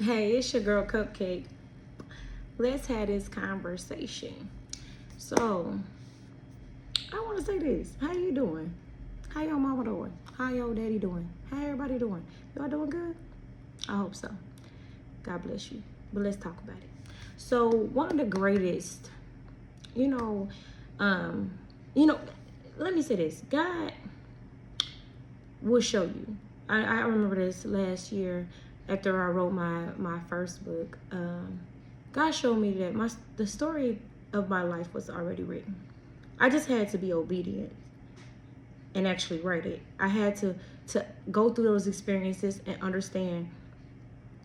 Hey, it's your girl Cupcake. Let's have this conversation. So, I want to say this. How you doing? How your mama doing? How your daddy doing? How everybody doing? Y'all doing good? I hope so. God bless you. But let's talk about it. So, one of the greatest, you know, um, you know, let me say this. God will show you. I remember this last year after I wrote my first book. God showed me that the story of my life was already written. I just had to be obedient and actually write it. I had to go through those experiences and understand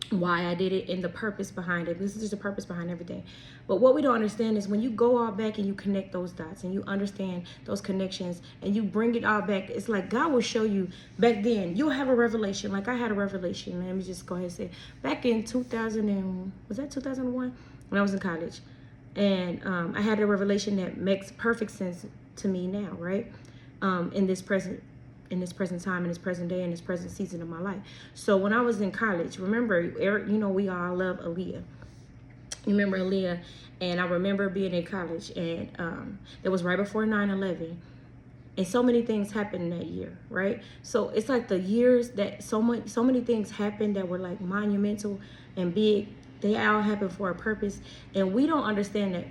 why I did it and the purpose behind it. This is just the purpose behind everything. But what we don't understand is when you go all back and you connect those dots and you understand those connections and you bring it all back, it's like God will show you back then. You'll have a revelation. Like I had a revelation. Let me just go ahead and say back in 2000 and was that 2001 when I was in college, and I had a revelation that makes perfect sense to me now, right? In this present time, in this present day, in this present season of my life. So when I was in college, remember, Eric, we all love Aaliyah. You remember Aaliyah? And I remember being in college, and it was right before 9/11. And so many things happened that year, right? So it's like the years that so many things happened that were like monumental and big. They all happened for a purpose, and we don't understand that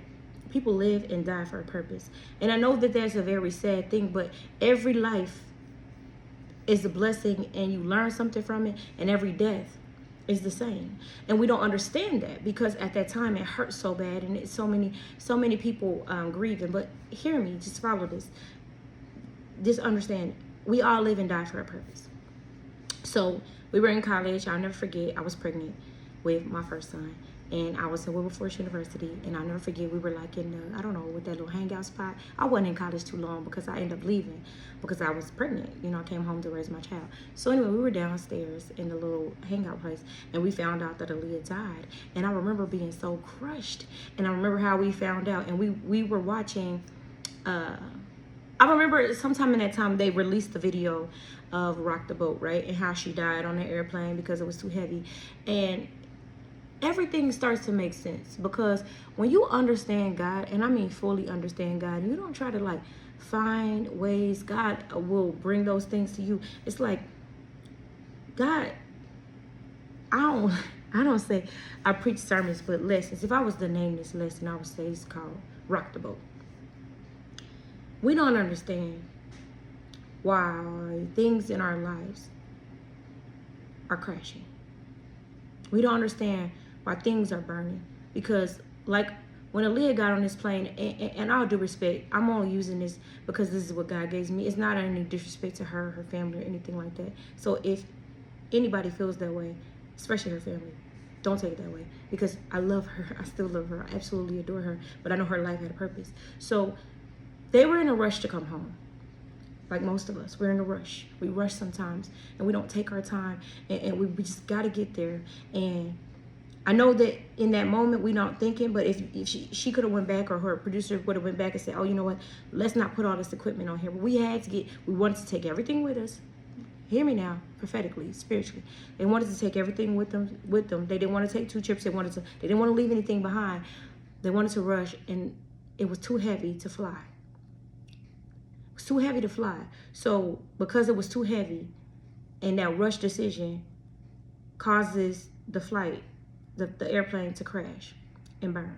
people live and die for a purpose. And I know that that's a very sad thing, but every life is a blessing and you learn something from it, and every death is the same. And we don't understand that because at that time it hurt so bad, and it's so many people grieving. But hear me, just follow this. Just understand, we all live and die for a purpose. So we were in college. I'll never forget, I was pregnant with my first son, and I was in Wilberforce University, and I'll never forget, we were like in the, I don't know, with that little hangout spot. I wasn't in college too long because I ended up leaving because I was pregnant. I came home to raise my child. So anyway, we were downstairs in the little hangout place, and we found out that Aaliyah died. And I remember being so crushed, and I remember how we found out, and we were watching, I remember sometime in that time they released the video of Rock the Boat, right? And how she died on the airplane because it was too heavy. And everything starts to make sense because when you understand God, and I mean fully understand God, you don't try to like find ways. God will bring those things to you. It's like God, I don't I don't say I preach sermons but lessons. If I was to name this lesson, I would say it's called Rock the Boat. We don't understand why things in our lives are crashing. We don't understand why things are burning. Because, like, when Aaliyah got on this plane, and all due respect, I'm only using this because this is what God gave me. It's not any disrespect to her family, or anything like that. So if anybody feels that way, especially her family, don't take it that way. Because I love her. I still love her. I absolutely adore her. But I know her life had a purpose. So they were in a rush to come home. Like most of us, we're in a rush. We rush sometimes, and we don't take our time, and we just got to get there. And I know that in that moment we not thinking, but if she could have went back, or her producer would have went back and said, oh, you know what, let's not put all this equipment on here. But we wanted to take everything with us. Hear me now, prophetically, spiritually. They wanted to take everything with them. They didn't want to take 2 trips. They didn't want to leave anything behind. They wanted to rush, and it was too heavy to fly. It was too heavy to fly. So because it was too heavy, and that rush decision causes the flight, the airplane to crash and burn.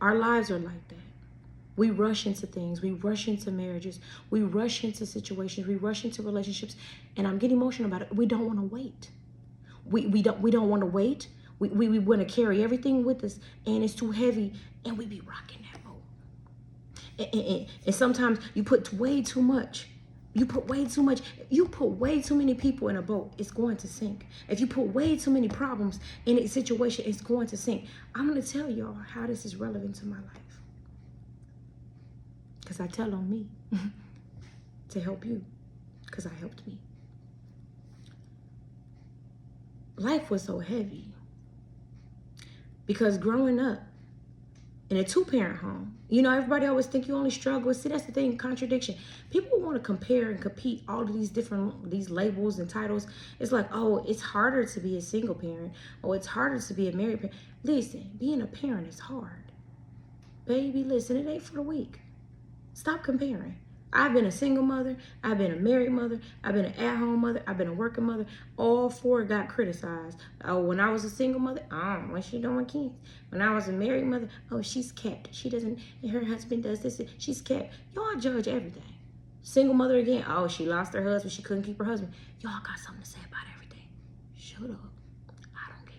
Our lives are like that. We rush into things. We rush into marriages. We rush into situations. We rush into relationships. And I'm getting emotional about it. We don't want to wait. We don't want to wait. We want to carry everything with us, and it's too heavy, and we be rocking that boat. And sometimes you put way too much. You put way too much. You put way too many people in a boat, it's going to sink. If you put way too many problems in a situation, it's going to sink. I'm going to tell y'all how this is relevant to my life. Because I tell on me to help you. Because I helped me. Life was so heavy. Because growing up, in a two-parent home. You know, everybody always think you only struggle. See, that's the thing, contradiction. People want to compare and compete all of these labels and titles. It's like, oh, it's harder to be a single parent. Oh, it's harder to be a married parent. Listen, being a parent is hard. Baby, listen, it ain't for the weak. Stop comparing. I've been a single mother. I've been a married mother. I've been an at-home mother. I've been a working mother. All four got criticized. Oh, when I was a single mother, what's she doing kids? When I was a married mother, oh, she's kept. She doesn't, and her husband does this. She's kept. Y'all judge everything. Single mother again, oh, she lost her husband. She couldn't keep her husband. Y'all got something to say about everything. Shut up. I don't care.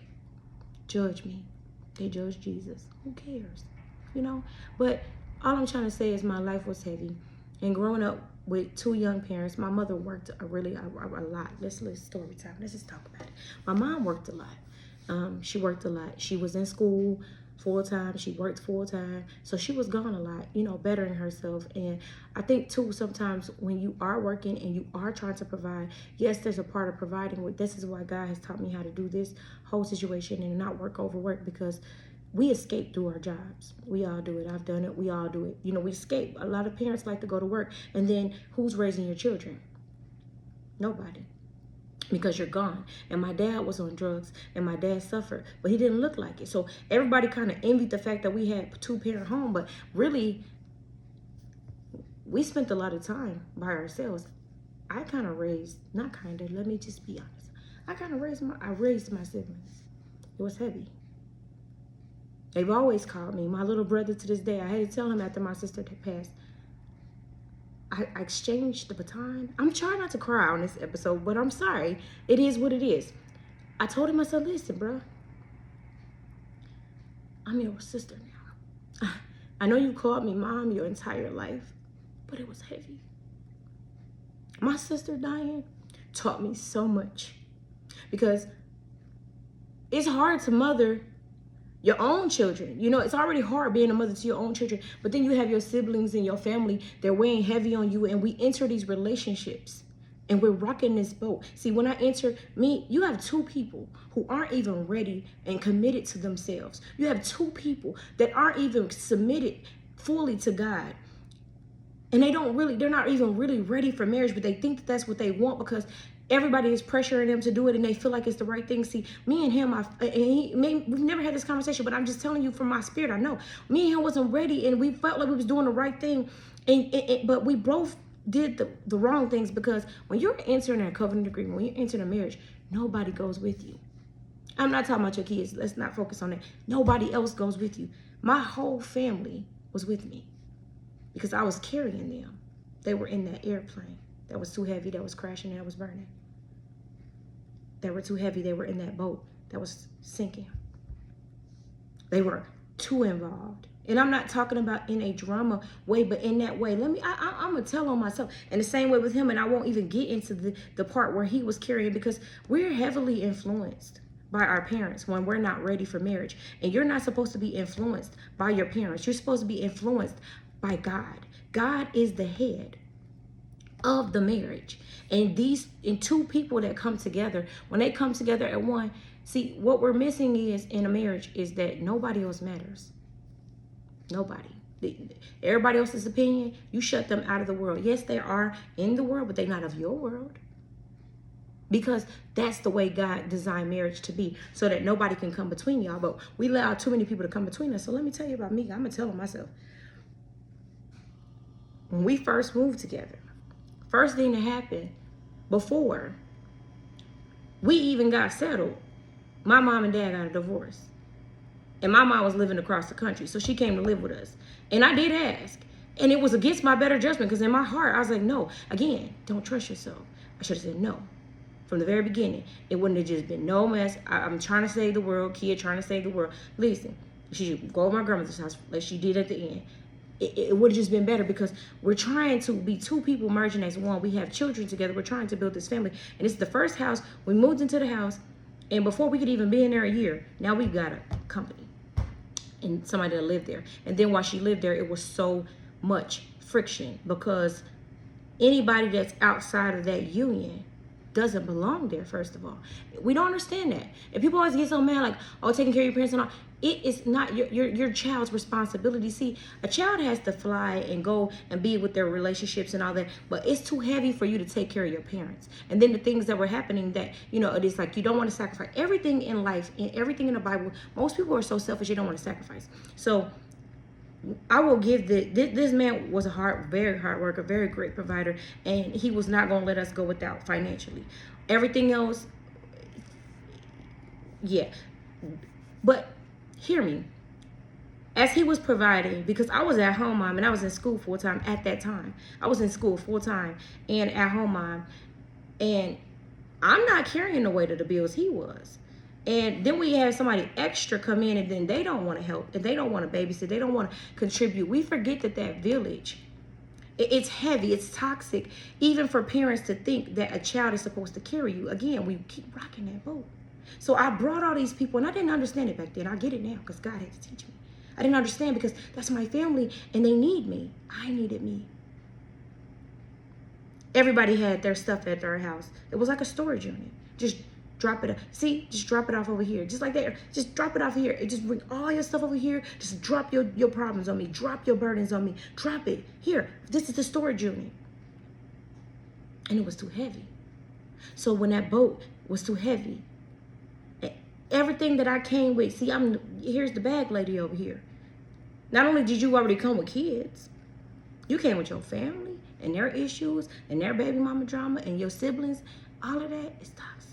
Judge me. They judge Jesus. Who cares? You know? But all I'm trying to say is my life was heavy. And growing up with two young parents, my mother worked a lot. Let's story time. Let's just talk about it. My mom worked a lot. She worked a lot. She was in school full time. She worked full time. So she was gone a lot, you know, bettering herself. And I think too, sometimes when you are working and you are trying to provide, yes, there's a part of providing. This is why God has taught me how to do this whole situation and not work over work, because we escape through our jobs. We all do it. I've done it. We all do it. You know, we escape. A lot of parents like to go to work. And then who's raising your children? Nobody. Because you're gone. And my dad was on drugs and my dad suffered, but he didn't look like it. So everybody kind of envied the fact that we had a two-parent home, but really we spent a lot of time by ourselves. I kind of raised, not kind of, let me just be honest. I raised my siblings. It was heavy. They've always called me my little brother to this day. I had to tell him after my sister had passed. I exchanged the baton. I'm trying not to cry on this episode, but I'm sorry. It is what it is. I told him, I said, listen, bro. I'm your sister now. I know you called me mom your entire life, but it was heavy. My sister dying taught me so much, because it's hard to mother your own children. You know, it's already hard being a mother to your own children, but then you have your siblings and your family, they're weighing heavy on you, and we enter these relationships and we're rocking this boat. See, when I enter you have two people who aren't even ready and committed to themselves. You have two people that aren't even submitted fully to God. And they're not even really ready for marriage, but they think that that's what they want because everybody is pressuring them to do it and they feel like it's the right thing. See, me and him, we've never had this conversation, but I'm just telling you from my spirit, I know. Me and him wasn't ready and we felt like we was doing the right thing, but we both did the wrong things, because when you're entering a covenant agreement, when you're entering a marriage, nobody goes with you. I'm not talking about your kids. Let's not focus on that. Nobody else goes with you. My whole family was with me because I was carrying them. They were in that airplane that was too heavy, that was crashing, that was burning. They were too heavy. They were in that boat that was sinking. They were too involved. And I'm not talking about in a drama way, but in that way. I'm going to tell on myself. And the same way with him, and I won't even get into the part where he was carrying, because we're heavily influenced by our parents when we're not ready for marriage. And you're not supposed to be influenced by your parents. You're supposed to be influenced by God. God is the head of the marriage. And two people that come together, when they come together at one, see, what we're missing is in a marriage is that nobody else matters. Nobody. Everybody else's opinion, you shut them out of the world. Yes, they are in the world, but they're not of your world. Because that's the way God designed marriage to be, so that nobody can come between y'all. But we allow too many people to come between us. So let me tell you about me. I'm going to tell them myself. When we first moved together, first thing that happened before we even got settled, my mom and dad got a divorce. And my mom was living across the country, so she came to live with us. And I did ask. And it was against my better judgment, because in my heart, I was like, no. Again, don't trust yourself. I should have said no. From the very beginning, it wouldn't have just been no mess. I'm trying to save the world, kid trying to save the world. Listen, she should go to my grandmother's house like she did at the end. It would have just been better, because we're trying to be two people merging as one. We have children together. We're trying to build this family. And it's the first house. We moved into the house. And before we could even be in there a year, now we've got a company and somebody that lived there. And then while she lived there, it was so much friction, because anybody that's outside of that union doesn't belong there. First of all, we don't understand that, and people always get so mad, like, oh, taking care of your parents and all. It is not your child's responsibility. See, a child has to fly and go and be with their relationships and all that, but it's too heavy for you to take care of your parents. And then the things that were happening, that, you know, it is like you don't want to sacrifice everything in life, and everything in the Bible. Most people are so selfish, they don't want to sacrifice. So I will give this man was very hard worker, very great provider, and he was not going to let us go without financially. Everything else, yeah. But hear me. As he was providing, because I was at home mom and I was in school full time at that time. I was in school full time and at home mom, and I'm not carrying the weight of the bills he was. And then we have somebody extra come in, and then they don't want to help, and they don't want to babysit, they don't want to contribute. We forget that village, it's heavy, it's toxic, even for parents to think that a child is supposed to carry you. Again, we keep rocking that boat. So I brought all these people, and I didn't understand it back then. I get it now because God had to teach me. I didn't understand because that's my family, and they need me. I needed me. Everybody had their stuff at their house. It was like a storage unit. Just drop it. See, just drop it off over here. Just like that. Just drop it off here. And just bring all your stuff over here. Just drop your problems on me. Drop your burdens on me. Drop it. Here. This is the storage unit. And it was too heavy. So when that boat was too heavy, everything that I came with, see, here's the bag lady over here. Not only did you already come with kids, you came with your family and their issues and their baby mama drama and your siblings. All of that is toxic.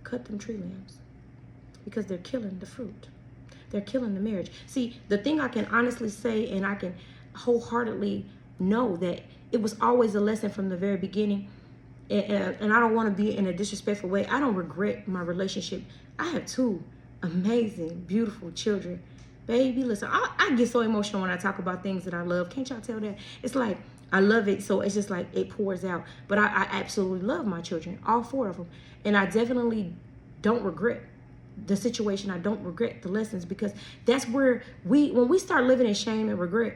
Cut them tree limbs because they're killing the fruit. They're killing the marriage. See, the thing I can honestly say, and I can wholeheartedly know, that it was always a lesson from the very beginning. And I don't want to be in a disrespectful way. I don't regret my relationship. I have 2 amazing, beautiful children. Baby, listen, I get so emotional when I talk about things that I love. Can't y'all tell that? It's like I love it, so it's just like it pours out. But I absolutely love my children, all 4 of them. And I definitely don't regret the situation. I don't regret the lessons, because that's where when we start living in shame and regret,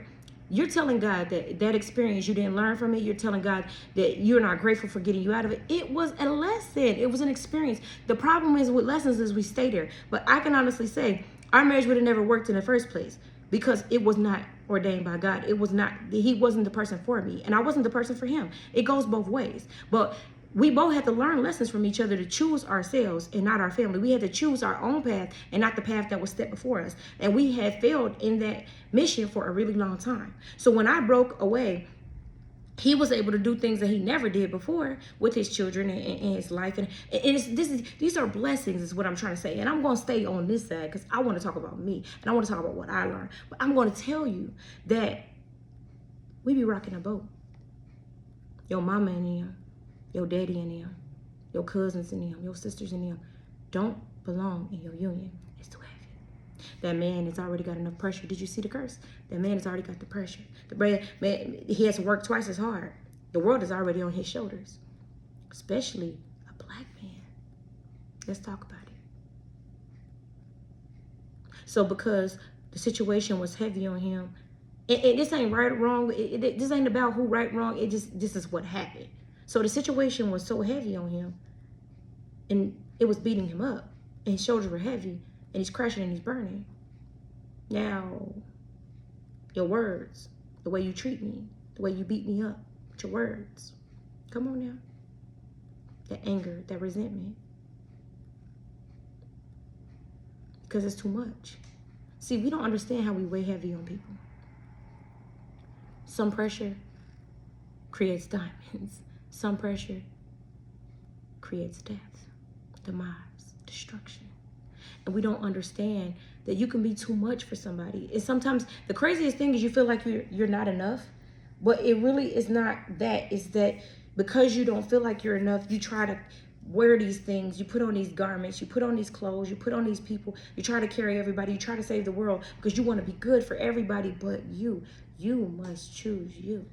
you're telling God that experience, you didn't learn from it. You're telling God that you're not grateful for getting you out of it. It was a lesson. It was an experience. The problem is with lessons is we stay there. But I can honestly say our marriage would have never worked in the first place, because it was not ordained by God. It was not, he wasn't the person for me, and I wasn't the person for him. It goes both ways. But we both had to learn lessons from each other to choose ourselves and not our family. We had to choose our own path and not the path that was set before us. And we had failed in that mission for a really long time. So when I broke away, he was able to do things that he never did before with his children and his life. And these are blessings, is what I'm trying to say. And I'm going to stay on this side because I want to talk about me and I want to talk about what I learned. But I'm going to tell you that we be rocking a boat. Your mama and him, your daddy and them, your cousins and them, your sisters and them don't belong in your union. It's too heavy. That man has already got enough pressure. Did you see the curse? That man has already got the pressure. The man, he has to work twice as hard. The world is already on his shoulders, especially a black man. Let's talk about it. So because the situation was heavy on him, and this ain't right or wrong. This ain't about who right or wrong. This is what happened. So the situation was so heavy on him, and it was beating him up, and his shoulders were heavy, and he's crashing and he's burning. Now, your words, the way you treat me, the way you beat me up, with your words, come on now. That anger, that resentment, because it's too much. See, we don't understand how we weigh heavy on people. Some pressure creates diamonds. Some pressure creates death, demise, destruction. And we don't understand that you can be too much for somebody. And sometimes the craziest thing is you feel like you're not enough, but it really is not that. It's that because you don't feel like you're enough, you try to wear these things, you put on these garments, you put on these clothes, you put on these people, you try to carry everybody, you try to save the world because you want to be good for everybody but you. You must choose you.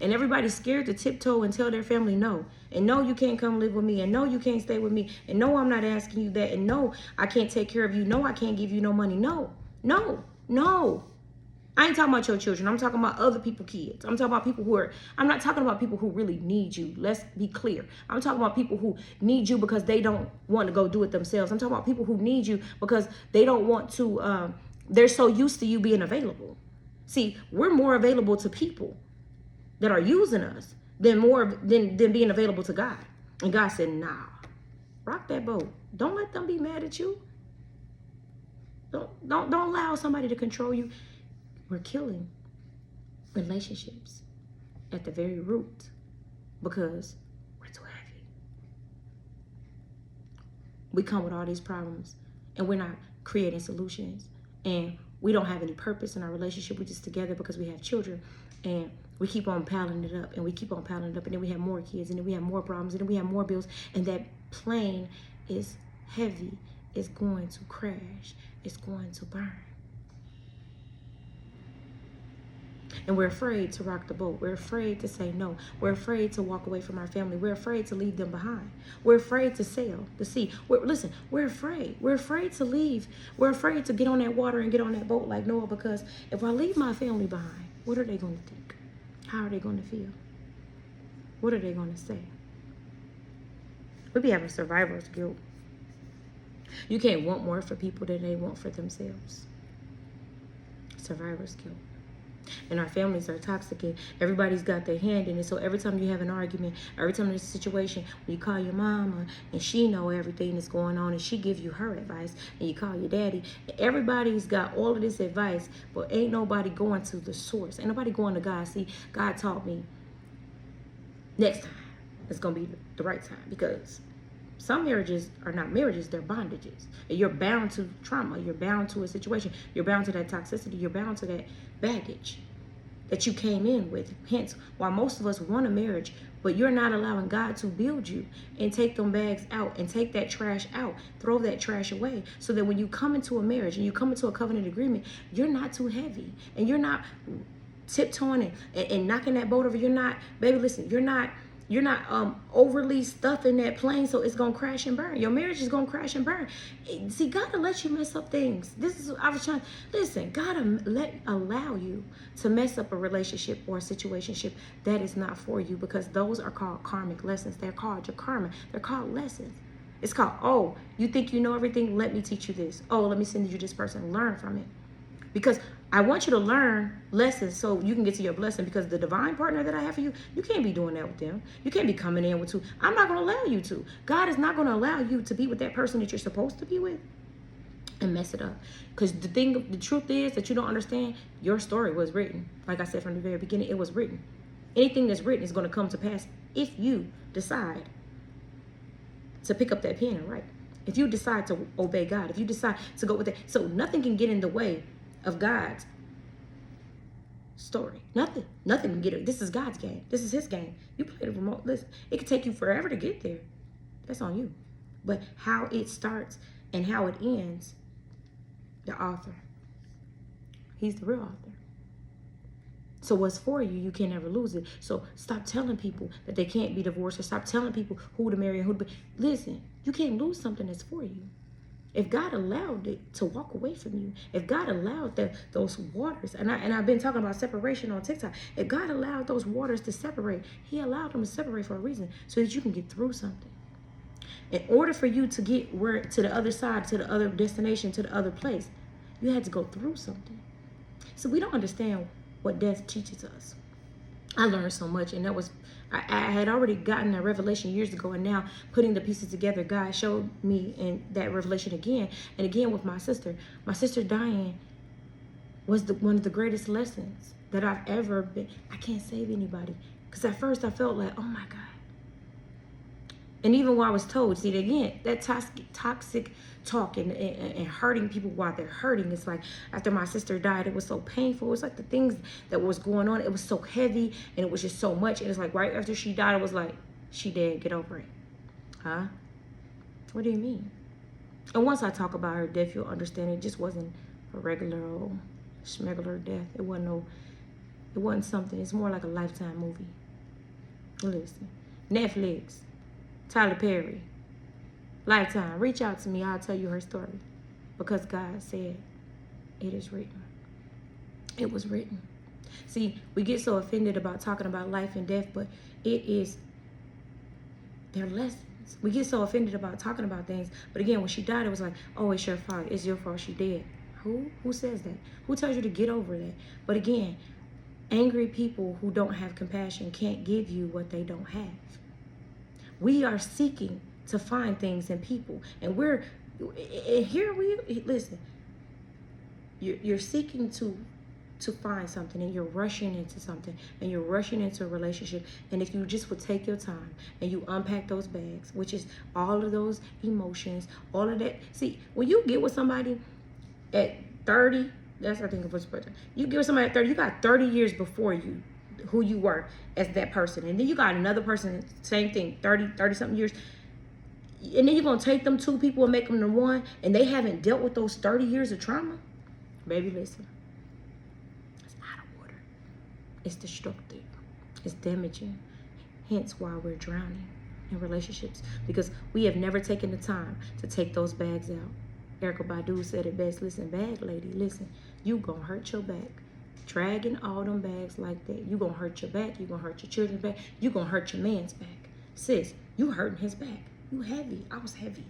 And everybody's scared to tiptoe and tell their family no. And no, you can't come live with me. And no, you can't stay with me. And no, I'm not asking you that. And no, I can't take care of you. No, I can't give you no money. No, no, no. I ain't talking about your children. I'm talking about other people's kids. I'm talking about people who are, I'm not talking about people who really need you. Let's be clear. I'm talking about people who need you because they don't want to go do it themselves. I'm talking about people who need you because they don't want to, they're so used to you being available. See, we're more available to people that are using us than being available to God. And God said, nah, rock that boat. Don't let them be mad at you. Don't allow somebody to control you. We're killing relationships at the very root because we're too heavy. We come with all these problems and we're not creating solutions, and we don't have any purpose in our relationship. We're just together because we have children, and we keep on piling it up, and we keep on piling it up, and then we have more kids, and then we have more problems, and then we have more bills, and that plane is heavy. It's going to crash. It's going to burn. And we're afraid to rock the boat. We're afraid to say no. We're afraid to walk away from our family. We're afraid to leave them behind. We're afraid to sail the sea. Listen, we're afraid. We're afraid to leave. We're afraid to get on that water and get on that boat like Noah, because if I leave my family behind, what are they going to think? How are they going to feel? What are they going to say? We be having survivor's guilt. You can't want more for people than they want for themselves. Survivor's guilt. And our families are toxic, and everybody's got their hand in it. So every time you have an argument, every time there's a situation, when you call your mama and she know everything that's going on and she give you her advice, and you call your daddy, everybody's got all of this advice, but ain't nobody going to the source. Ain't nobody going to God. See, God taught me next time it's going to be the right time, because some marriages are not marriages, they're bondages. And you're bound to trauma. You're bound to a situation. You're bound to that toxicity. You're bound to that baggage that you came in with. Hence, why most of us want a marriage, but you're not allowing God to build you and take them bags out and take that trash out, throw that trash away, so that when you come into a marriage and you come into a covenant agreement, you're not too heavy and you're not tiptoeing and knocking that boat over. You're not, baby, listen, you're not overly stuffing that plane so it's gonna crash and burn. Your marriage is gonna crash and burn. See, God will let you mess up things. This is, I was trying, listen, God will allow you to mess up a relationship or a situationship that is not for you, because those are called karmic lessons. They're called your karma. They're called lessons. It's called, oh, you think you know everything? Let me teach you this. Oh, let me send you this person. Learn from it. Because I want you to learn lessons so you can get to your blessing, because the divine partner that I have for you, you can't be doing that with them. You can't be coming in with two. I'm not going to allow you to. God is not going to allow you to be with that person that you're supposed to be with and mess it up. Because the truth is that you don't understand, your story was written. Like I said from the very beginning, it was written. Anything that's written is going to come to pass if you decide to pick up that pen and write. If you decide to obey God, if you decide to go with it. So nothing can get in the way of God's story. Nothing can get it. This is God's game. This is his game. You play the remote. Listen, it could take you forever to get there. That's on you. But how it starts and how it ends, the author. He's the real author. So what's for you, you can never lose it. So stop telling people that they can't be divorced, or stop telling people who to marry and who to be. Listen, you can't lose something that's for you. If God allowed it to walk away from you, if God allowed those waters, and I've been talking about separation on TikTok, if God allowed those waters to separate, he allowed them to separate for a reason, so that you can get through something. In order for you to get to the other side, to the other destination, to the other place, you had to go through something. So we don't understand what death teaches us. I learned so much, and that was, I had already gotten that revelation years ago, and now putting the pieces together, God showed me in that revelation again and again with my sister. My sister dying was one of the greatest lessons that I've ever been. I can't save anybody, because at first I felt like, oh my God. And even when I was told, see, again, that toxic talk and hurting people while they're hurting. It's like after my sister died, it was so painful. It was like the things that was going on, it was so heavy, and it was just so much. And it's like right after she died, it was like, she dead, get over it. Huh? What do you mean? And once I talk about her death, you'll understand it just wasn't a regular old schmegular death. It wasn't something. It's more like a Lifetime movie. Listen, Netflix, Tyler Perry, Lifetime, reach out to me. I'll tell you her story, because God said it is written. It was written. See, we get so offended about talking about life and death, but it is their lessons. We get so offended about talking about things, but again, when she died, it was like, oh, it's your fault. It's your fault she dead. Who? Who says that? Who tells you to get over that? But again, angry people who don't have compassion can't give you what they don't have. We are seeking to find things in people, and here we listen. You're seeking to find something, and you're rushing into something, and you're rushing into a relationship. And if you just would take your time and you unpack those bags, which is all of those emotions, all of that. See, when you get with somebody at 30, that's I think of what's better. You get with somebody at 30, you got 30 years before you who you were as that person, and then you got another person, same thing, 30 something years, and then you're gonna take them two people and make them the one, and they haven't dealt with those 30 years of trauma. Baby, listen, it's out of order. It's destructive. It's damaging. Hence why we're drowning in relationships, because we have never taken the time to take those bags out. Erykah Badu said it best. Listen, bag lady, listen, you gonna hurt your back. Dragging all them bags like that, you gonna hurt your back. You gonna hurt your children's back. You gonna hurt your man's back. Sis, you hurting his back. You heavy. I was heavy.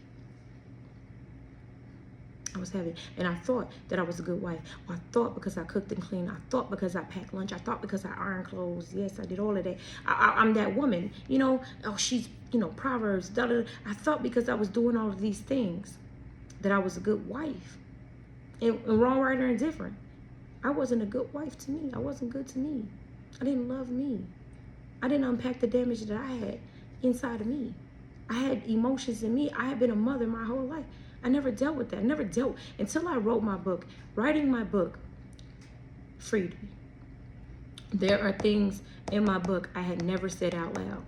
I was heavy, and I thought that I was a good wife. I thought because I cooked and cleaned. I thought because I packed lunch. I thought because I ironed clothes. Yes, I did all of that. I'm that woman, you know. Oh, she's, you know, Proverbs. Da, da, da. I thought because I was doing all of these things that I was a good wife. And wrong, right, or indifferent, I wasn't a good wife to me. I wasn't good to me. I didn't love me. I didn't unpack the damage that I had inside of me. I had emotions in me. I had been a mother my whole life. I never dealt with that. I never dealt until I wrote my book. Writing my book freed me. There are things in my book I had never said out loud.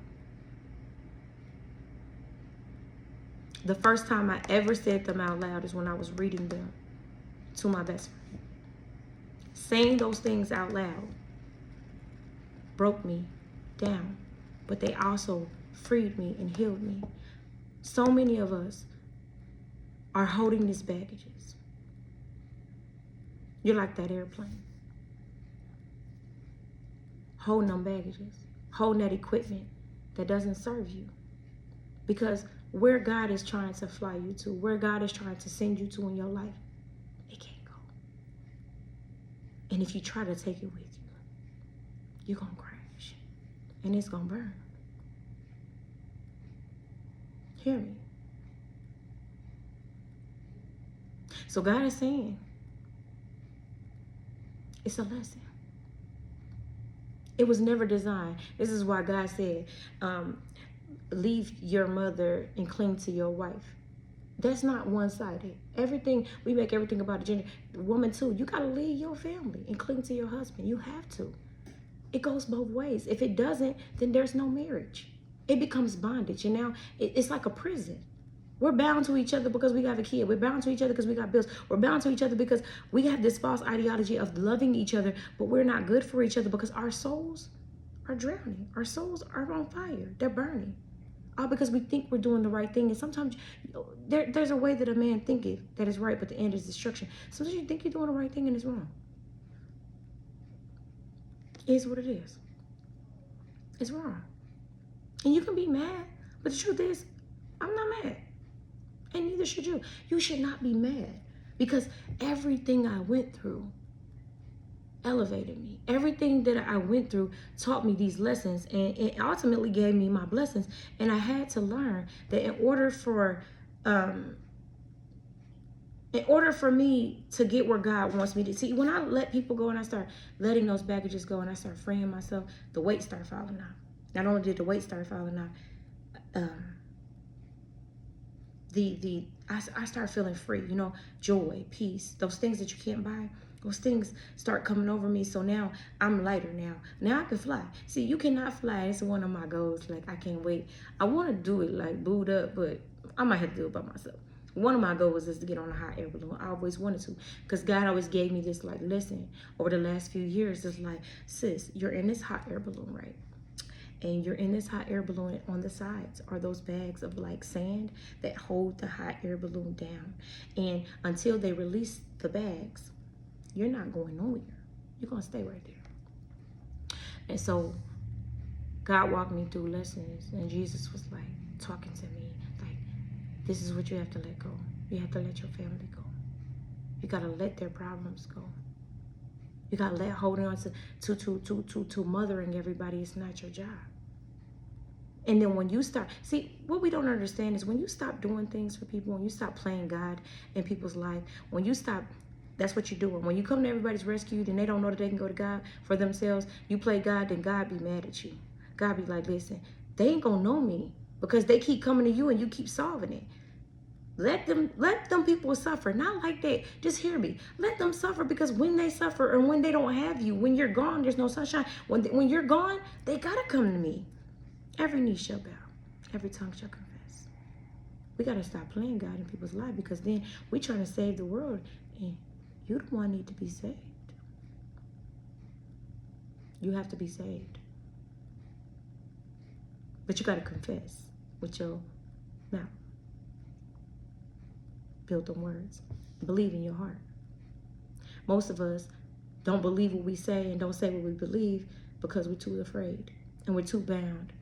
The first time I ever said them out loud is when I was reading them to my best friend. Saying those things out loud broke me down, but they also freed me and healed me. So many of us are holding these baggages. You're like that airplane, holding them baggages, holding that equipment that doesn't serve you. Because where God is trying to fly you to, where God is trying to send you to in your life, it can't go. And if you try to take it with you, you're gonna crash and it's gonna burn. Hear me. So God is saying, it's a lesson. It was never designed. This is why God said, leave your mother and cling to your wife. That's not one-sided. Everything, we make everything about the gender. The woman too, you gotta leave your family and cling to your husband. You have to. It goes both ways. If it doesn't, then there's no marriage. It becomes bondage, and now it's like a prison. We're bound to each other because we got a kid. We're bound to each other because we got bills. We're bound to each other because we have this false ideology of loving each other, but we're not good for each other because our souls are drowning. Our souls are on fire. They're burning. All because we think we're doing the right thing. And sometimes there's a way that a man thinketh that is right, but the end is destruction. Sometimes you think you're doing the right thing and it's wrong. It is what it is. It's wrong. And you can be mad, but the truth is, I'm not mad. And neither should you. You should not be mad, because everything I went through elevated me. Everything that I went through taught me these lessons, and it ultimately gave me my blessings. And I had to learn that in order for me to get where God wants me to see, when I let people go and I start letting those baggages go and I start freeing myself, the weight started falling off. Not only did the weight start falling off, I start feeling free, you know, joy, peace, those things that you can't buy, those things start coming over me. So now I'm lighter now. Now I can fly. See, you cannot fly. It's one of my goals. Like, I can't wait. I want to do it like booed up, but I might have to do it by myself. One of my goals is to get on a hot air balloon. I always wanted to, because God always gave me this like lesson over the last few years. It's like, sis, you're in this hot air balloon, right? And you're in this hot air balloon. On the sides are those bags of like sand that hold the hot air balloon down. And until they release the bags, you're not going nowhere. You're going to stay right there. And so God walked me through lessons, and Jesus was like talking to me, like, this is what you have to let go. You have to let your family go. You got to let their problems go. You got to let holding on to mothering everybody is not your job. And then when you start, see, what we don't understand is when you stop doing things for people, when you stop playing God in people's life, when you stop, that's what you're doing. When you come to everybody's rescue and they don't know that they can go to God for themselves, you play God, then God be mad at you. God be like, listen, they ain't gonna know me because they keep coming to you and you keep solving it. Let them people suffer. Not like that. Just hear me. Let them suffer, because when they suffer and when they don't have you, when you're gone, there's no sunshine. When you're gone, they gotta come to me. Every knee shall bow. Every tongue shall confess. We gotta stop playing God in people's life, because then we trying to save the world and you the one need to be saved. You have to be saved. But you gotta confess with your mouth. Build them words. Believe in your heart. Most of us don't believe what we say and don't say what we believe because we're too afraid and we're too bound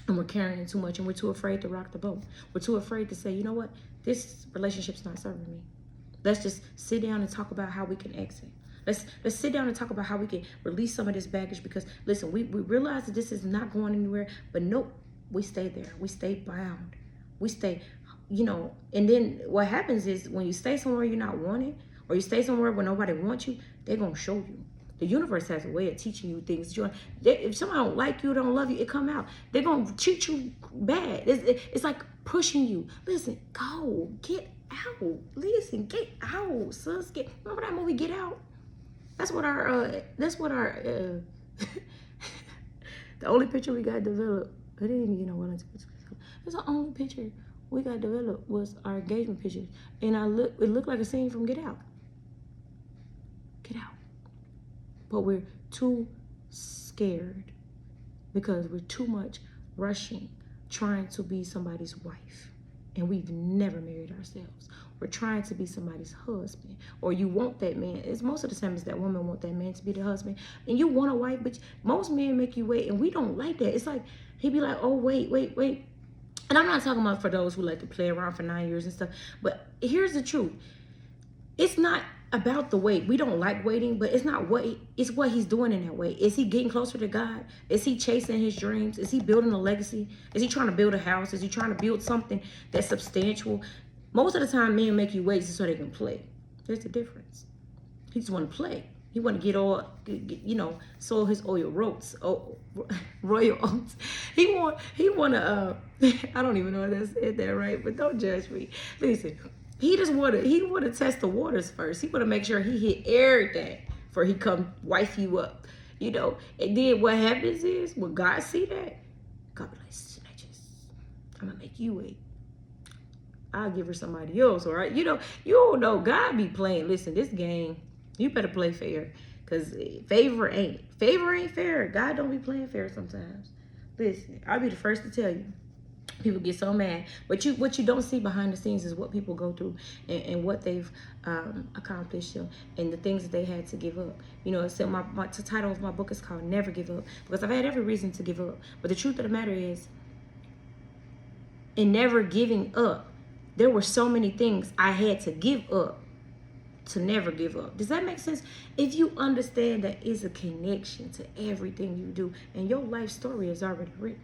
and we're carrying too much and we're too afraid to rock the boat. We're too afraid to say, you know what? This relationship's not serving me. Let's just sit down and talk about how we can exit. Let's sit down and talk about how we can release some of this baggage, because listen, we realize that this is not going anywhere, but nope, we stay there. We stay bound. We stay, and then what happens is when you stay somewhere you're not wanted, or you stay somewhere where nobody wants you, they're going to show you. The universe has a way of teaching you things. If someone don't like you, don't love you, it come out. They're going to treat you bad. It's like pushing you. Listen, go, get out. Listen, get out, sis. Remember that movie, Get Out? That's what our the only picture we got developed. I didn't even get no well into it. That's the only picture we got developed was our engagement pictures. And it looked like a scene from Get Out. Get Out. But we're too scared because we're too much rushing, trying to be somebody's wife. And we've never married ourselves. We're trying to be somebody's husband. Or you want that man. It's most of the time it's that woman want that man to be the husband. And you want a wife, but most men make you wait. And we don't like that. It's like, he'd be like, oh, wait. And I'm not talking about for those who like to play around for 9 years and stuff. But here's the truth. It's not about the wait. We don't like waiting, but it's not it's what he's doing in that wait. Is he getting closer to God? Is he chasing his dreams? Is he building a legacy? Is he trying to build a house? Is he trying to build something that's substantial? Most of the time, men make you wait so they can play. There's the difference. He just want to play. He want to sow his royal oats. He want to, I don't even know if that's it there, right? But don't judge me. Listen, he want to test the waters first. He want to make sure he hit everything before he come wife you up, And then what happens is, when God see that, God be like, snitches, I'm going to make you wait. I'll give her somebody else, all right? You don't know. God be playing. Listen, this game, you better play fair, because favor ain't fair. God don't be playing fair sometimes. Listen, I'll be the first to tell you. People get so mad, but what you don't see behind the scenes is what people go through and what they've accomplished, and the things that they had to give up. So the title of my book is called Never Give Up, because I've had every reason to give up. But the truth of the matter is, in never giving up, there were so many things I had to give up to never give up. Does that make sense? If you understand that it's a connection to everything you do, and your life story is already written.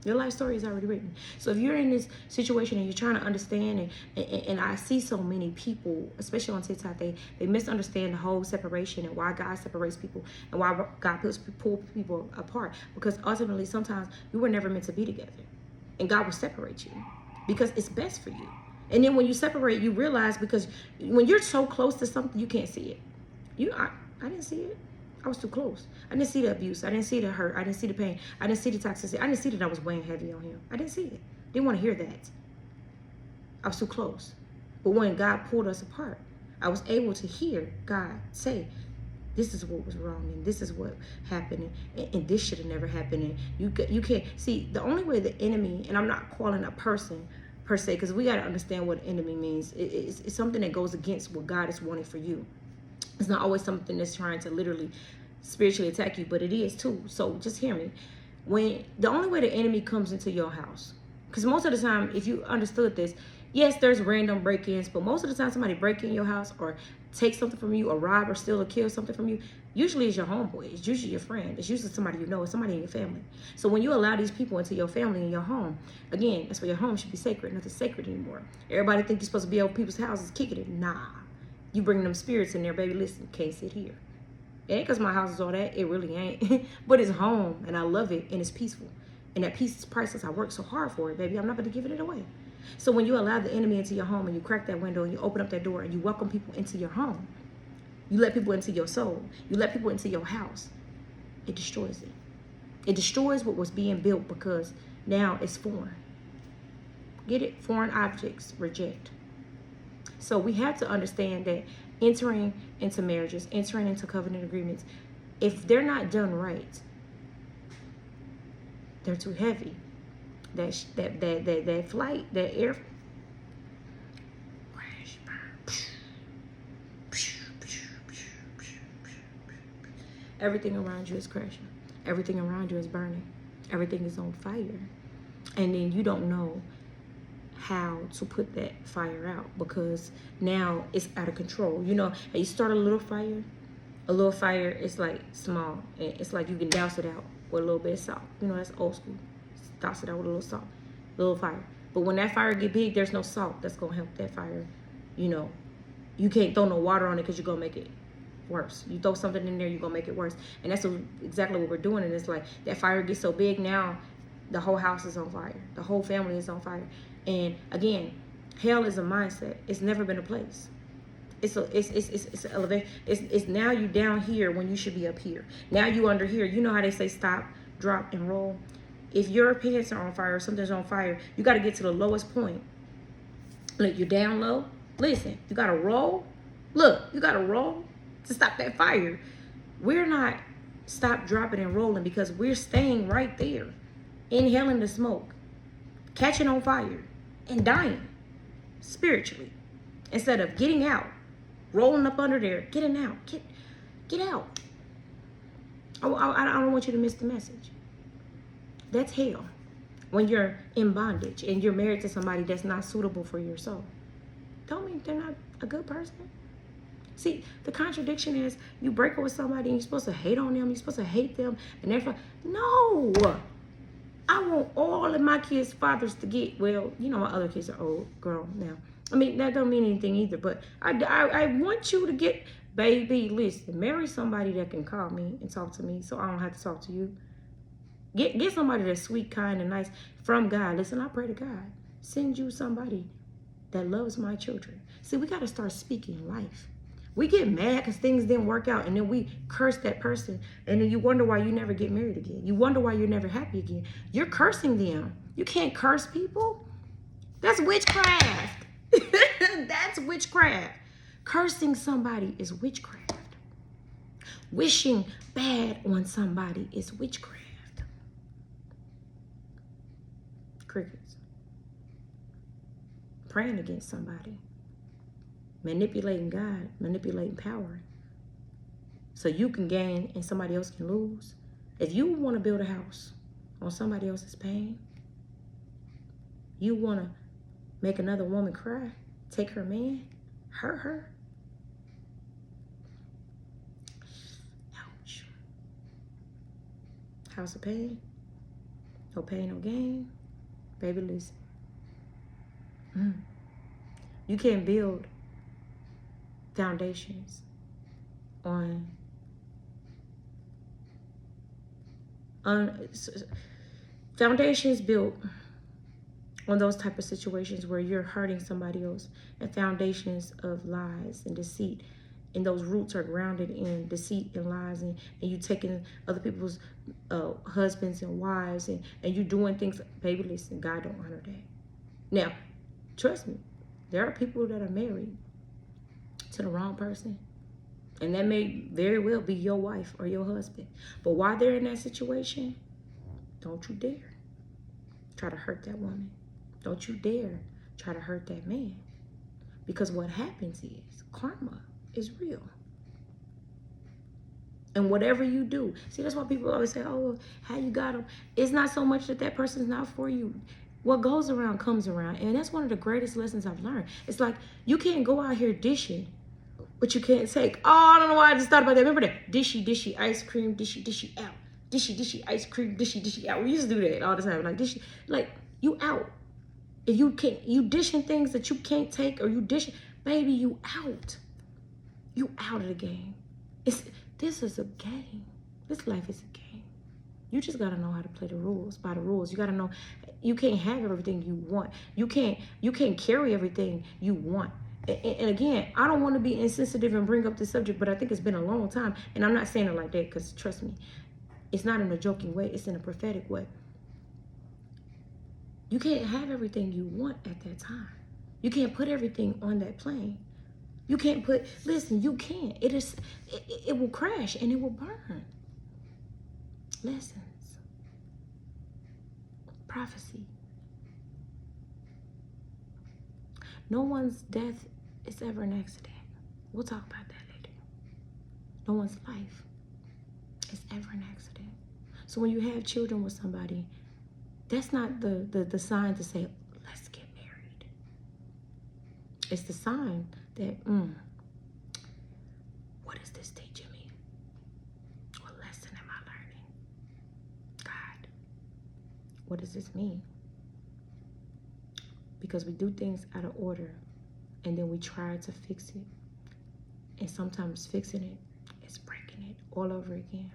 Your life story is already written. So if you're in this situation and you're trying to understand, and I see so many people, especially on TikTok, they misunderstand the whole separation and why God separates people and why God pull people apart. Because ultimately, sometimes you were never meant to be together, and God will separate you because it's best for you. And then when you separate, you realize, because when you're so close to something, you can't see it. I didn't see it. I was too close. I didn't see the abuse. I didn't see the hurt. I didn't see the pain. I didn't see the toxicity. I didn't see that I was weighing heavy on him. I didn't see it. Didn't want to hear that. I was too close. But when God pulled us apart, I was able to hear God say, this is what was wrong, and this is what happened, and this should have never happened. And you can't see, the only way the enemy, and I'm not calling a person per se, because we got to understand what enemy means. It's something that goes against what God is wanting for you. It's not always something that's trying to literally spiritually attack you, but it is too. So just hear me. When the only way the enemy comes into your house, because most of the time, if you understood this, yes, there's random break-ins, but most of the time somebody break in your house or take something from you or rob or steal or kill something from you, usually it's your homeboy. It's usually your friend. It's usually somebody you know. It's somebody in your family. So when you allow these people into your family and your home, again, that's why your home should be sacred. Nothing's sacred anymore. Everybody think you're supposed to be over people's houses kicking it. Nah. You bring them spirits in there, baby. Listen, can't sit here. It ain't because my house is all that. It really ain't. But it's home, and I love it, and it's peaceful. And that peace is priceless. I worked so hard for it, baby. I'm not going to give it away. So when you allow the enemy into your home and you crack that window and you open up that door and you welcome people into your home, you let people into your soul, you let people into your house, it destroys it. It destroys what was being built because now it's foreign. Get it? Foreign objects, reject. So we have to understand that entering into marriages, entering into covenant agreements, if they're not done right, they're too heavy. That flight, that air crash, everything around you is crashing. Everything around you is burning. Everything is on fire. And then you don't know how to put that fire out because now it's out of control. You know, you start a little fire is like small. It's like you can douse it out with a little bit of salt. You know, that's old school. Douse it out with a little salt, a little fire. But when that fire get big, there's no salt that's gonna help that fire. You know, you can't throw no water on it because you're gonna make it worse. You throw something in there, you're gonna make it worse. And that's exactly what we're doing. And it's like that fire gets so big now, the whole house is on fire. The whole family is on fire. And again, hell is a mindset. It's never been a place. It's an elevation. It's now you down here when you should be up here. Now you under here. You know how they say stop, drop, and roll. If your pants are on fire or something's on fire, you got to get to the lowest point. Look, you're down low. Listen, you got to roll. Look, you got to roll to stop that fire. We're not stop, dropping, and rolling because we're staying right there, inhaling the smoke, catching on fire, and dying spiritually instead of getting out, rolling up under there, getting out, get out. I don't want you to miss the message. That's hell. When you're in bondage and you're married to somebody that's not suitable for your soul, don't mean they're not a good person. See, the contradiction is you break up with somebody and you're supposed to hate on them, you're supposed to hate them, and they're like, no. I want all of my kids' fathers to get, well, you know, my other kids are old, grown now. I mean, that don't mean anything either, but I want you to get, baby, listen, marry somebody that can call me and talk to me so I don't have to talk to you. Get somebody that's sweet, kind, and nice from God. Listen, I pray to God. Send you somebody that loves my children. See, we got to start speaking life. We get mad because things didn't work out, and then we curse that person, and then you wonder why you never get married again. You wonder why you're never happy again. You're cursing them. You can't curse people. That's witchcraft. That's witchcraft. Cursing somebody is witchcraft. Wishing bad on somebody is witchcraft. Crickets. Praying against somebody. Manipulating God, manipulating power. So you can gain and somebody else can lose. If you want to build a house on somebody else's pain, you want to make another woman cry, take her man, hurt her. Ouch. House of pain. No pain, no gain. Baby, listen. You can't build foundations on foundations built on those type of situations where you're hurting somebody else, and foundations of lies and deceit, and those roots are grounded in deceit and lies, and you taking other people's husbands and wives, and you doing things. Baby, listen, God don't honor that. Now, trust me, there are people that are married to the wrong person, and that may very well be your wife or your husband. But while they're in that situation, don't you dare try to hurt that woman. Don't you dare try to hurt that man. Because what happens is karma is real. And whatever you do, see, that's why people always say, oh, how you got them. It's not so much that that person's not for you. What goes around comes around. And that's one of the greatest lessons I've learned. It's like, you can't go out here dishing, but you can't take. Oh, I don't know why I just thought about that. Remember that? Dishy, ice cream, dishy, out. Dishy, ice cream, dishy, out. We used to do that all the time. Like, dishy, like, you out. If you can't, you dishing things that you can't take, or you dishing, baby, you out. You out of the game. This is a game. This life is a game. You just gotta know how to play the rules, by the rules. You gotta know you can't have everything you want. You can't carry everything you want. And again, I don't want to be insensitive and bring up this subject, but I think it's been a long time. And I'm not saying it like that because trust me, it's not in a joking way, it's in a prophetic way. You can't have everything you want at that time. You can't put everything on that plane. You can't put, listen, you can't. It will crash and it will burn. Lessons. Prophecy. No one's death is ever an accident. We'll talk about that later. No one's life is ever an accident. So when you have children with somebody, that's not the sign to say, let's get married. It's the sign that, what is this teaching me? What lesson am I learning? God, what does this mean? Because we do things out of order and then we try to fix it. And sometimes fixing it is breaking it all over again.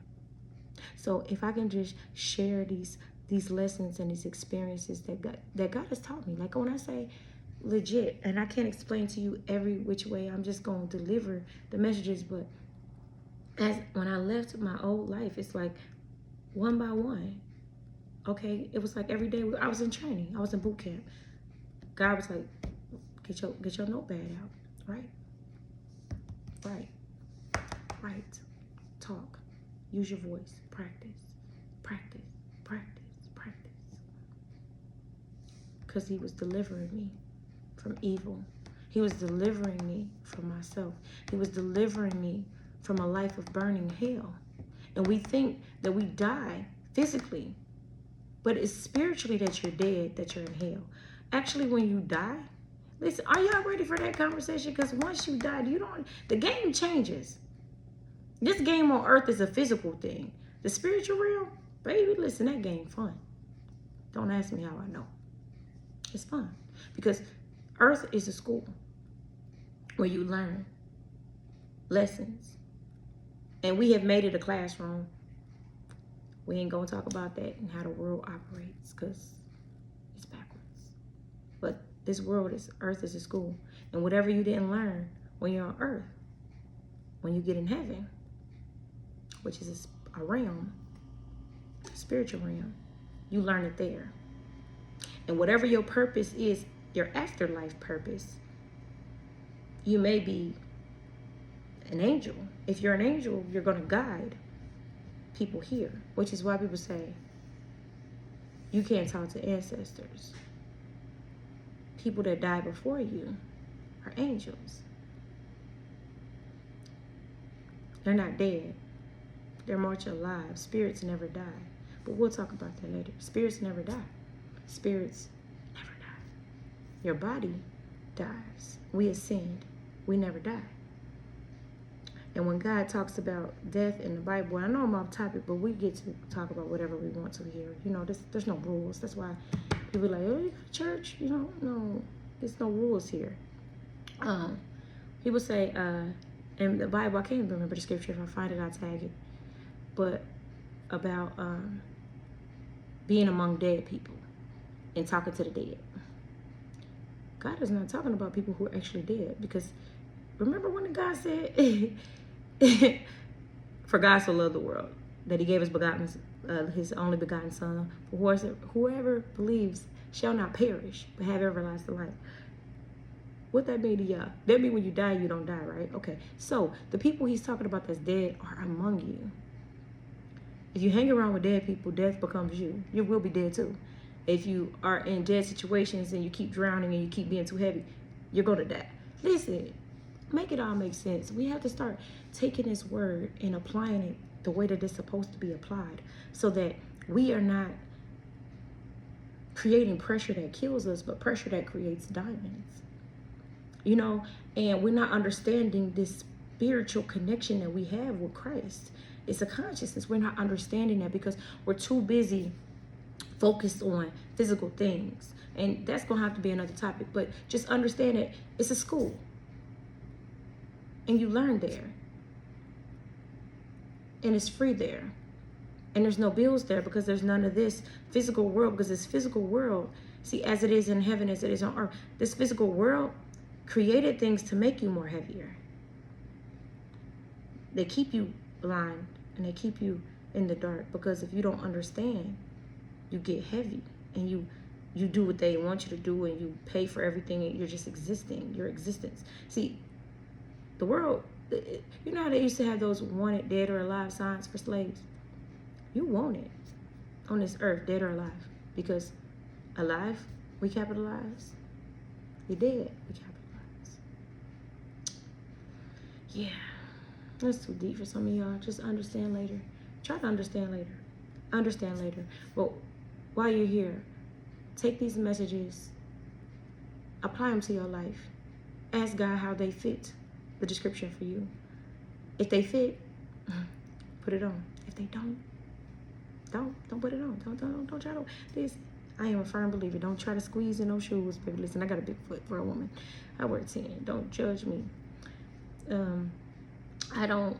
So if I can just share these lessons and these experiences that God has taught me. Like when I say legit, and I can't explain to you every which way, I'm just going to deliver the messages, but when I left my old life, it's like one by one. Okay, it was like every day I was in training, I was in boot camp. God was like, get your notepad out, write, talk, use your voice, practice. Because he was delivering me from evil. He was delivering me from myself. He was delivering me from a life of burning hell. And we think that we die physically, but it's spiritually that you're dead, that you're in hell. Actually, when you die, listen, are y'all ready for that conversation? Because once you die, the game changes. This game on earth is a physical thing. The spiritual realm, baby, listen, that game fun. Don't ask me how I know. It's fun. Because earth is a school where you learn lessons. And we have made it a classroom. We ain't gonna talk about that and how the world operates because it's backwards. But this world earth is a school. And whatever you didn't learn when you're on earth, when you get in heaven, which is a realm, a spiritual realm, you learn it there. And whatever your purpose is, your afterlife purpose, you may be an angel. If you're an angel, you're going to guide people here, which is why people say you can't talk to ancestors. People that die before you are angels. They're not dead. They're much alive. Spirits never die. But we'll talk about that later. Spirits never die. Spirits never die. Your body dies. We ascend. We never die. And when God talks about death in the Bible, I know I'm off topic, but we get to talk about whatever we want to here. You know, there's no rules. That's why people are like, oh, you got a church? You know, no, there's no rules here. People say, in the Bible, I can't even remember the scripture. If I find it, I'll tag it. But about being among dead people and talking to the dead. God is not talking about people who are actually dead, because remember when God said, for God so loved the world that he gave his only begotten son, for whoever believes shall not perish but have everlasting life. What that mean to y'all? That mean when you die, you don't die, right? Okay, so the people he's talking about that's dead are among you. If you hang around with dead people, death becomes you. You will be dead too. If you are in dead situations and you keep drowning and you keep being too heavy, you're going to die. Listen, make it all make sense. We have to start taking this word and applying it the way that it's supposed to be applied, so that we are not creating pressure that kills us, but pressure that creates diamonds. You know, and we're not understanding this spiritual connection that we have with Christ. It's a consciousness. We're not understanding that because we're too busy focused on physical things. And that's going to have to be another topic. But just understand that it's a school. And you learn there. And it's free there. And there's no bills there because there's none of this physical world. Because this physical world, see, as it is in heaven, as it is on earth, this physical world created things to make you more heavier. They keep you blind and they keep you in the dark, because if you don't understand, you get heavy and you do what they want you to do, and you pay for everything, and you're just existing, your existence. See, the world, you know how they used to have those wanted dead or alive signs for slaves? You want it on this earth, dead or alive, because alive, we capitalize. You're dead, we capitalize. Yeah, that's too deep for some of y'all. Just understand later. Try to understand later. Understand later. But while you're here, take these messages, apply them to your life. Ask God how they fit the description for you. If they fit, put it on. If they don't put it on. Don't try to. This, I am a firm believer. Don't try to squeeze in those shoes, baby. Listen, I got a big foot for a woman. I wear 10. Don't judge me. I don't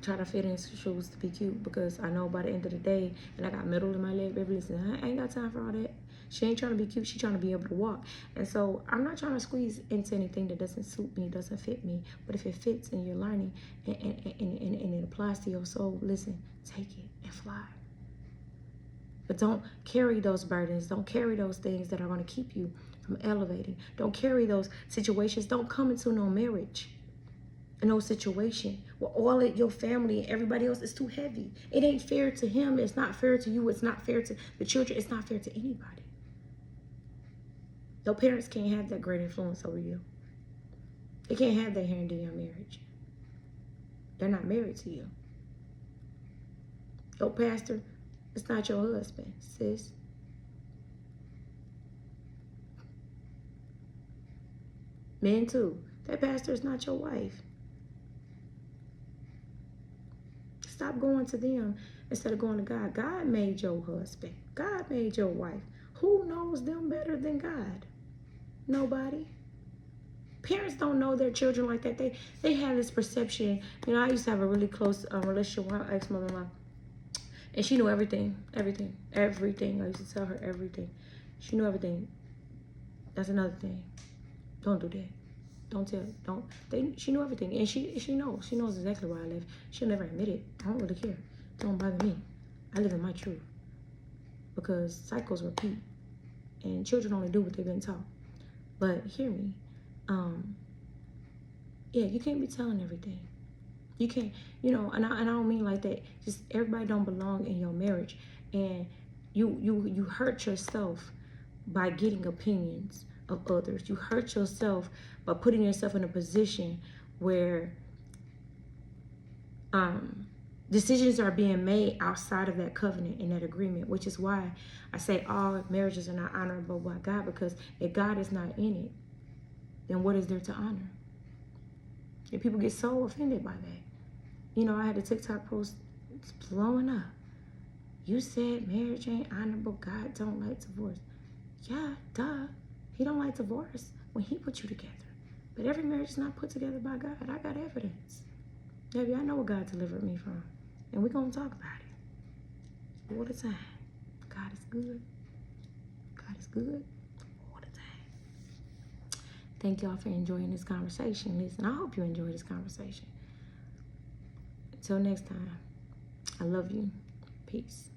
try to fit in shoes to be cute, because I know by the end of the day, and I got metal in my leg, baby, listen, I ain't got time for all that. She ain't trying to be cute, she trying to be able to walk. And so I'm not trying to squeeze into anything that doesn't suit me, doesn't fit me. But if it fits and you're learning and it applies to your soul, listen, take it and fly. But don't carry those burdens. Don't carry those things that are going to keep you from elevating. Don't carry those situations. Don't come into no marriage, no situation where all of your family and everybody else is too heavy. It ain't fair to him. It's not fair to you. It's not fair to the children. It's not fair to anybody. Your parents can't have that great influence over you. They can't have that hand in your marriage. They're not married to you. Your pastor is not your husband, sis. Men too. That pastor is not your wife. Stop going to them instead of going to God. God made your husband. God made your wife. Who knows them better than God? Nobody. Parents don't know their children like that. They have this perception. You know, I used to have a really close relationship with my ex-mother-in-law. And she knew everything. I used to tell her everything. She knew everything. That's another thing. Don't do that. Don't tell. She knew everything. And she knows. She knows exactly where I live. She'll never admit it. I don't really care. Don't bother me. I live in my truth. Because cycles repeat. And children only do what they've been taught. But hear me. Yeah, you can't be telling everything. You can't, you know, and I don't mean like that. Just everybody don't belong in your marriage. And you hurt yourself by getting opinions of others. You hurt yourself by putting yourself in a position where decisions are being made outside of that covenant and that agreement, which is why I say all marriages are not honorable by God, because if God is not in it, then what is there to honor? And people get so offended by that. You know, I had a TikTok post, it's blowing up. You said marriage ain't honorable, God don't like divorce. Yeah, duh. He don't like divorce when he put you together. But every marriage is not put together by God. I got evidence. Baby, I know what God delivered me from. And we're going to talk about it all the time. God is good. God is good all the time. Thank y'all for enjoying this conversation. Listen, I hope you enjoy this conversation. Until next time, I love you. Peace.